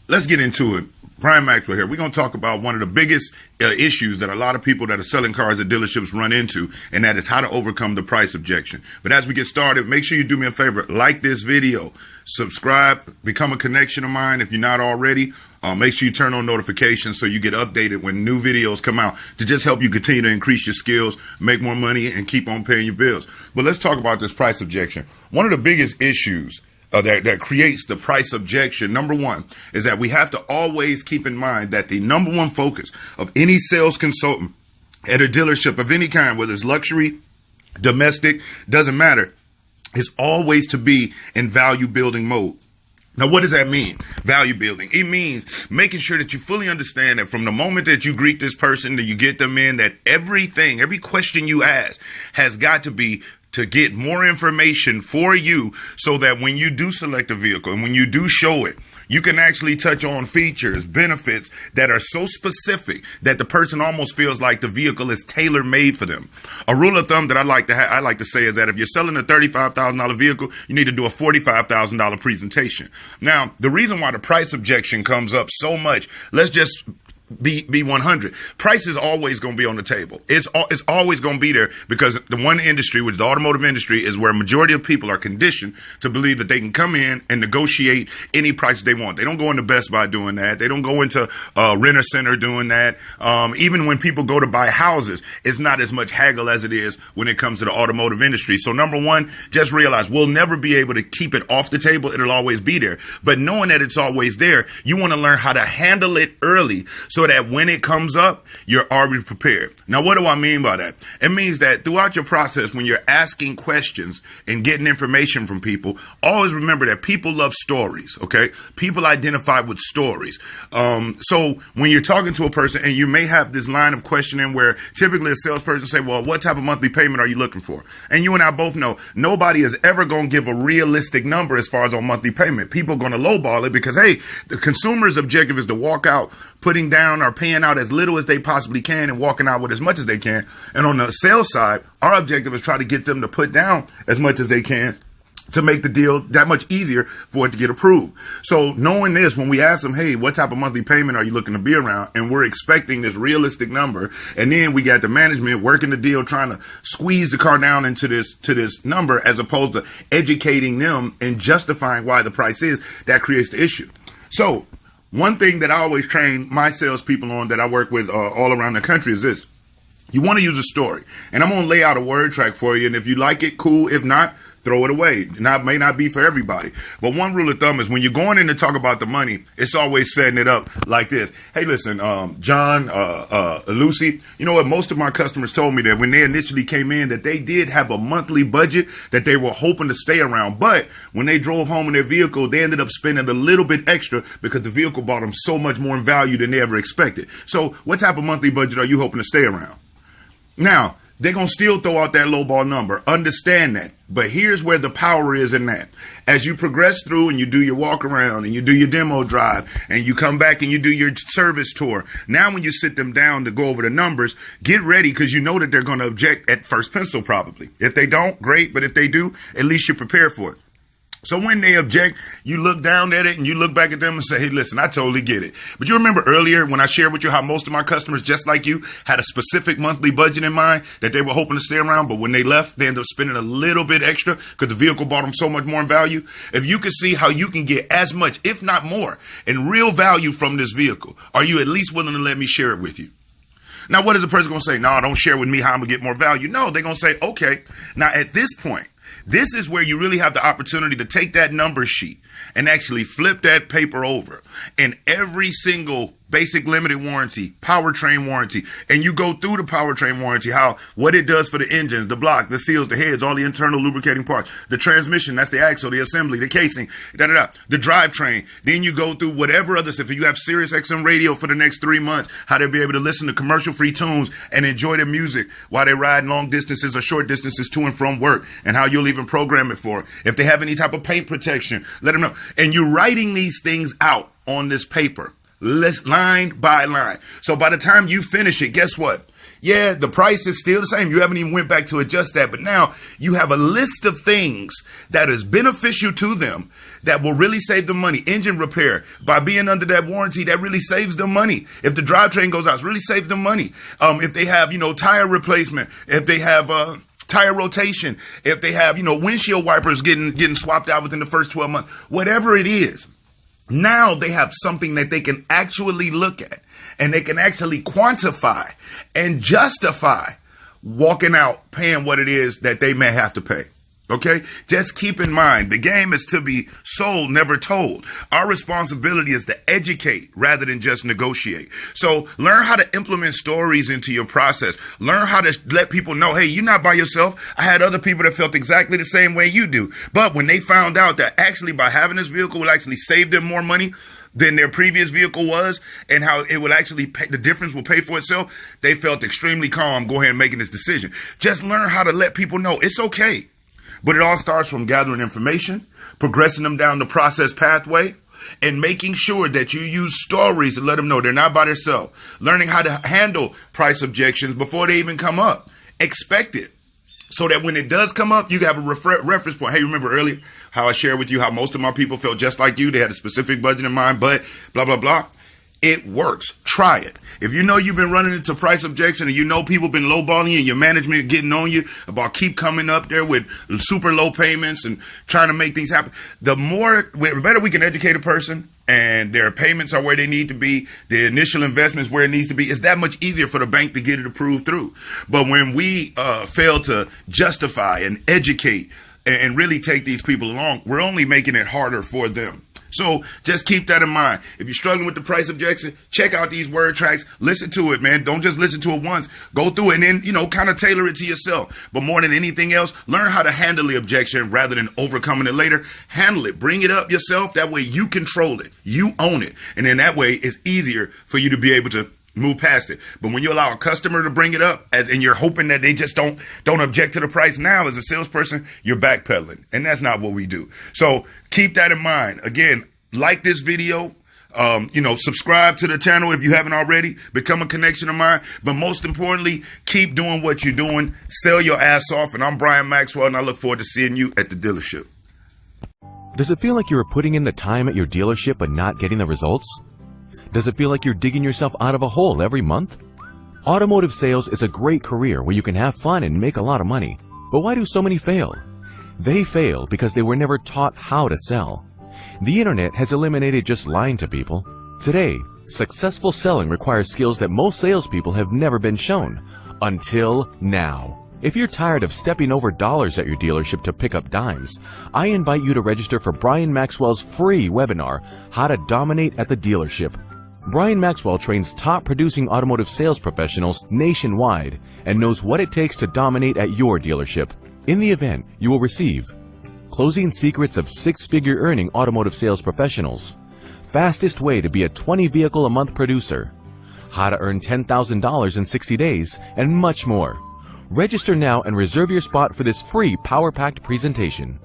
let's get into it. Brian Maxwell here. We're going to talk about one of the biggest issues that a lot of people that are selling cars at dealerships run into, and that is how to overcome the price objection. But as we get started, make sure you do me a favor, like this video, subscribe, become a connection of mine if you're not already. Make sure you turn on notifications so you get updated when new videos come out to just help you continue to increase your skills, make more money, and keep on paying your bills. But let's talk about this price objection. One of the biggest issues that creates the price objection, number one, is that we have to always keep in mind that the number one focus of any sales consultant at a dealership of any kind, whether it's luxury, domestic, doesn't matter, is always to be in value building mode. Now, what does that mean? Value building. It means making sure that you fully understand that from the moment that you greet this person, that you get them in, that every question you ask has got to be to get more information for you so that when you do select a vehicle and when you do show it, you can actually touch on features, benefits that are so specific that the person almost feels like the vehicle is tailor-made for them. A rule of thumb that I like to say is that if you're selling a $35,000 vehicle, you need to do a $45,000 presentation. Now, the reason why the price objection comes up so much, let's just be 100. Price is always going to be on the table. It's always going to be there because the one industry, which is the automotive industry, is where a majority of people are conditioned to believe that they can come in and negotiate any price they want. They don't go into Best Buy doing that. They don't go into Rent-A-Center doing that. Even when people go to buy houses, it's not as much haggle as it is when it comes to the automotive industry. So number one, just realize we'll never be able to keep it off the table. It'll always be there. But knowing that it's always there, you want to learn how to handle it early so that when it comes up, you're already prepared. Now, what do I mean by that? It means that throughout your process, when you're asking questions and getting information from people, always remember that people love stories, okay? People identify with stories. So when you're talking to a person and you may have this line of questioning where typically a salesperson say, well, what type of monthly payment are you looking for? And you and I both know nobody is ever going to give a realistic number as far as on monthly payment. People are going to lowball it because, hey, the consumer's objective is to walk out putting down or paying out as little as they possibly can and walking out with as much as they can. And on the sales side, our objective is try to get them to put down as much as they can to make the deal that much easier for it to get approved. So knowing this, when we ask them, hey, what type of monthly payment are you looking to be around? And we're expecting this realistic number. And then we got the management working the deal, trying to squeeze the car down into this number, as opposed to educating them and justifying why the price is, that creates the issue. So one thing that I always train my salespeople on that I work with all around the country is this. You want to use a story. And I'm going to lay out a word track for you. And if you like it, cool. If not, throw it away. It may not be for everybody. But one rule of thumb is when you're going in to talk about the money, it's always setting it up like this. Hey, listen, John, Lucy, you know what? Most of my customers told me that when they initially came in that they did have a monthly budget that they were hoping to stay around. But when they drove home in their vehicle, they ended up spending a little bit extra because the vehicle bought them so much more in value than they ever expected. So what type of monthly budget are you hoping to stay around? Now, they're going to still throw out that lowball number. Understand that. But here's where the power is in that. As you progress through and you do your walk around and you do your demo drive and you come back and you do your service tour, now when you sit them down to go over the numbers, get ready because you know that they're going to object at first pencil probably. If they don't, great. But if they do, at least you're prepared for it. So when they object, you look down at it and you look back at them and say, hey, listen, I totally get it. But you remember earlier when I shared with you how most of my customers, just like you, had a specific monthly budget in mind that they were hoping to stay around. But when they left, they ended up spending a little bit extra because the vehicle bought them so much more in value. If you can see how you can get as much, if not more, in real value from this vehicle, are you at least willing to let me share it with you? Now, what is the person going to say? No, don't share with me how I'm going to get more value. No, they're going to say, okay. Now, at this point, this is where you really have the opportunity to take that number sheet and actually flip that paper over. And every single basic limited warranty, powertrain warranty, and you go through the powertrain warranty, what it does for the engine, the block, the seals, the heads, all the internal lubricating parts, the transmission, that's the axle, the assembly, the casing, the drivetrain. Then you go through whatever others. If you have Sirius XM radio for the next 3 months, how they'll be able to listen to commercial-free tunes and enjoy their music while they ride long distances or short distances to and from work, and how you'll even program it for it. If they have any type of paint protection, let them know. And you're writing these things out on this paper, line by line. So by the time you finish it, guess what? Yeah, the price is still the same. You haven't even went back to adjust that. But now you have a list of things that is beneficial to them that will really save them money. Engine repair, by being under that warranty, that really saves them money. If the drivetrain goes out, it really saves them money. If they have, tire replacement, if they have tire rotation, if they have, windshield wipers getting swapped out within the first 12 months, whatever it is, now they have something that they can actually look at and they can actually quantify and justify walking out paying what it is that they may have to pay. Okay, just keep in mind, the game is to be sold, never told. Our responsibility is to educate rather than just negotiate. So learn how to implement stories into your process. Learn how to let people know, hey, you're not by yourself. I had other people that felt exactly the same way you do. But when they found out that actually by having this vehicle will actually save them more money than their previous vehicle was, and how it would actually pay, the difference will pay for itself, they felt extremely calm going ahead and making this decision. Just learn how to let people know it's okay. But it all starts from gathering information, progressing them down the process pathway, and making sure that you use stories to let them know they're not by themselves. Learning how to handle price objections before they even come up. Expect it. So that when it does come up, you have a reference point. Hey, remember earlier how I shared with you how most of my people felt just like you? They had a specific budget in mind, but blah, blah, blah. It works. Try it. If you know you've been running into price objection and you know people been lowballing you and your management getting on you about keep coming up there with super low payments and trying to make things happen, the better we can educate a person and their payments are where they need to be, the initial investments where it needs to be, it's that much easier for the bank to get it approved through. But when we fail to justify and educate and really take these people along, we're only making it harder for them. So just keep that in mind. If you're struggling with the price objection, check out these word tracks. Listen to it, man. Don't just listen to it once. Go through it and then, kind of tailor it to yourself. But more than anything else, learn how to handle the objection rather than overcoming it later. Handle it. Bring it up yourself. That way you control it. You own it. And then that way it's easier for you to be able to move past it. But when you allow a customer to bring it up and you're hoping that they just don't object to the price, now as a salesperson, you're backpedaling. And that's not what we do. So keep that in mind. Again, like this video, subscribe to the channel if you haven't already, become a connection of mine. But most importantly, keep doing what you're doing. Sell your ass off. And I'm Brian Maxwell, and I look forward to seeing you at the dealership. Does it feel like you are putting in the time at your dealership but not getting the results? Does it feel like you're digging yourself out of a hole every month? Automotive sales is a great career where you can have fun and make a lot of money. But why do so many fail? They fail because they were never taught how to sell. The internet has eliminated just lying to people. Today, successful selling requires skills that most salespeople have never been shown. Until now. If you're tired of stepping over dollars at your dealership to pick up dimes, I invite you to register for Brian Maxwell's free webinar, How to Dominate at the Dealership. Brian Maxwell trains top producing automotive sales professionals nationwide and knows what it takes to dominate at your dealership. In the event, you will receive Closing Secrets of Six-Figure Earning Automotive Sales Professionals, Fastest Way to be a 20-Vehicle-a-Month Producer, How to Earn $10,000 in 60 Days, and much more. Register now and reserve your spot for this free power-packed presentation.